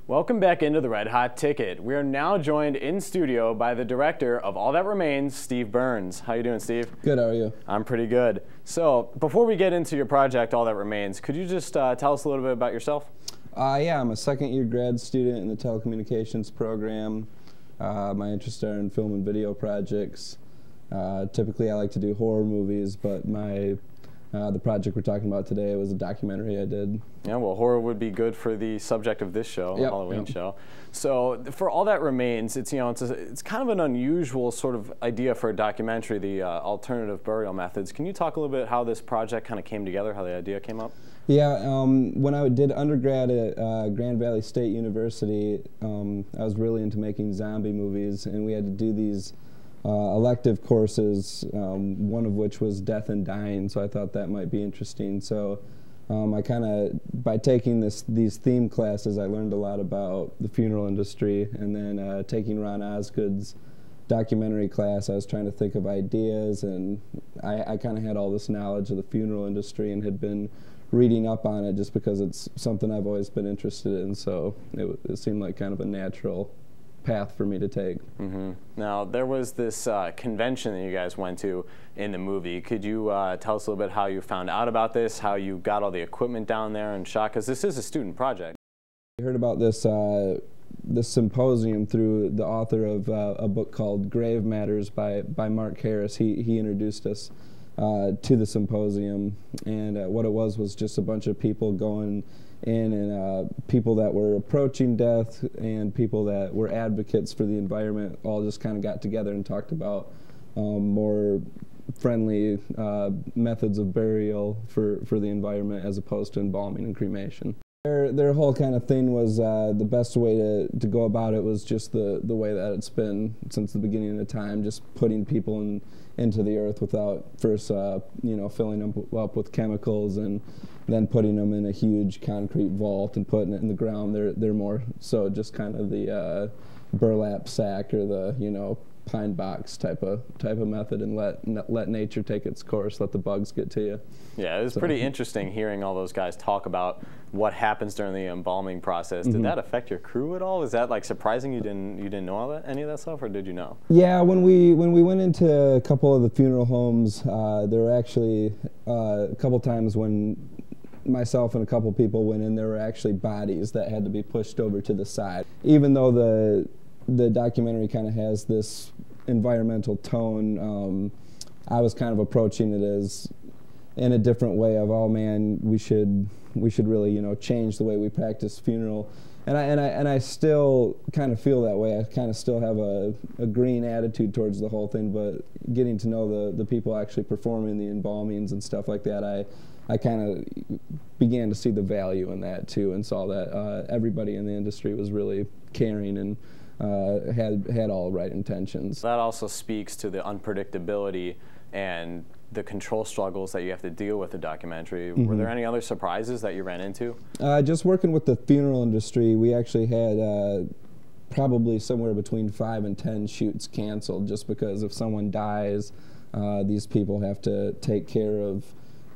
Welcome back into the Red Hot Ticket. We are now joined in studio by the director of All That Remains, Steve Burns. How you doing, Steve? Good, how are you? I'm pretty good. So, before we get into your project, All That Remains, could you just tell us a little bit about yourself? Yeah, I'm a second-year grad student in the telecommunications program. My interests are in film and video projects. Typically, I like to do horror movies, but the project we're talking about today was a documentary I did. Yeah, well, horror would be good for the subject of this show, the Halloween show. So, for All That Remains, it's kind of an unusual sort of idea for a documentary, the alternative burial methods. Can you talk a little bit how this project kind of came together, how the idea came up? Yeah, when I did undergrad at Grand Valley State University, I was really into making zombie movies, and we had to do these elective courses, one of which was death and dying, so I thought that might be interesting. So I kind of, by taking these theme classes, I learned a lot about the funeral industry, and then taking Ron Osgood's documentary class, I was trying to think of ideas, and I kind of had all this knowledge of the funeral industry and had been reading up on it just because it's something I've always been interested in, so it seemed like kind of a natural path for me to take. Mm-hmm. Now, there was this convention that you guys went to in the movie. Could you tell us a little bit how you found out about this, how you got all the equipment down there and shot? Because this is a student project. I heard about this symposium through the author of a book called Grave Matters by Mark Harris. He introduced us to the symposium, and what it was just a bunch of people going in, and people that were approaching death and people that were advocates for the environment all just kind of got together and talked about more friendly methods of burial for the environment as opposed to embalming and cremation. Their whole kind of thing was the best way to go about it was just the way that it's been since the beginning of time, just putting people into the earth without first filling them up with chemicals and then putting them in a huge concrete vault and putting it in the ground. They're more so just kind of the burlap sack or the pine box type of method, and let nature take its course, let the bugs get to you. Yeah, it was pretty interesting hearing all those guys talk about what happens during the embalming process. Did that affect your crew at all? Was that like surprising? You didn't know all that, any of that stuff, or did you know? Yeah, when we went into a couple of the funeral homes, there were actually a couple times when myself and a couple people went in, there were actually bodies that had to be pushed over to the side. Even though the documentary kind of has this environmental tone, I was kind of approaching it as in a different way of, oh man, we should really change the way we practice funeral. And I still kind of feel that way. I kind of still have a green attitude towards the whole thing, but getting to know the people actually performing the embalmings and stuff like that, I kind of began to see the value in that too, and saw that everybody in the industry was really caring and had all right intentions. That also speaks to the unpredictability and the control struggles that you have to deal with the documentary. Were there any other surprises that you ran into? Just working with the funeral industry, we actually had probably somewhere between 5 and 10 shoots canceled just because if someone dies, these people have to take care of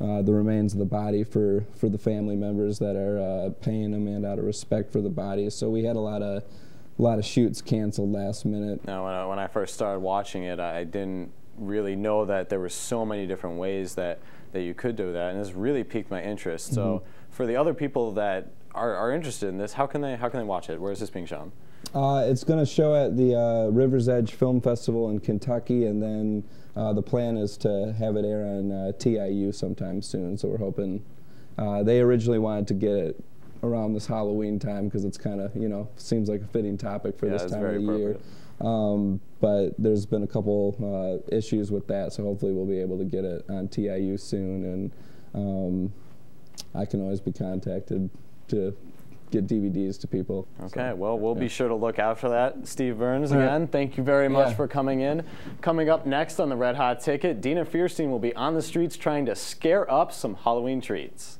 the remains of the body for the family members that are paying them, and out of respect for the body. So we had a lot of shoots canceled last minute. Now, when I first started watching it, I didn't really know that there were so many different ways that you could do that, and this really piqued my interest. So for the other people that are interested in this, how can they watch it? Where is this being shown? It's going to show at the River's Edge Film Festival in Kentucky, and then the plan is to have it air on TIU sometime soon, so we're hoping. They originally wanted to get it around this Halloween time because it's kind of, seems like a fitting topic for this time of the year. But there's been a couple issues with that, so hopefully we'll be able to get it on TIU soon, and I can always be contacted to get DVDs to people. Okay, so, well, we'll be sure to look out for that. Steve Burns, again, thank you very much for coming in. Coming up next on the Red Hot Ticket, Dina Fierstein will be on the streets trying to scare up some Halloween treats.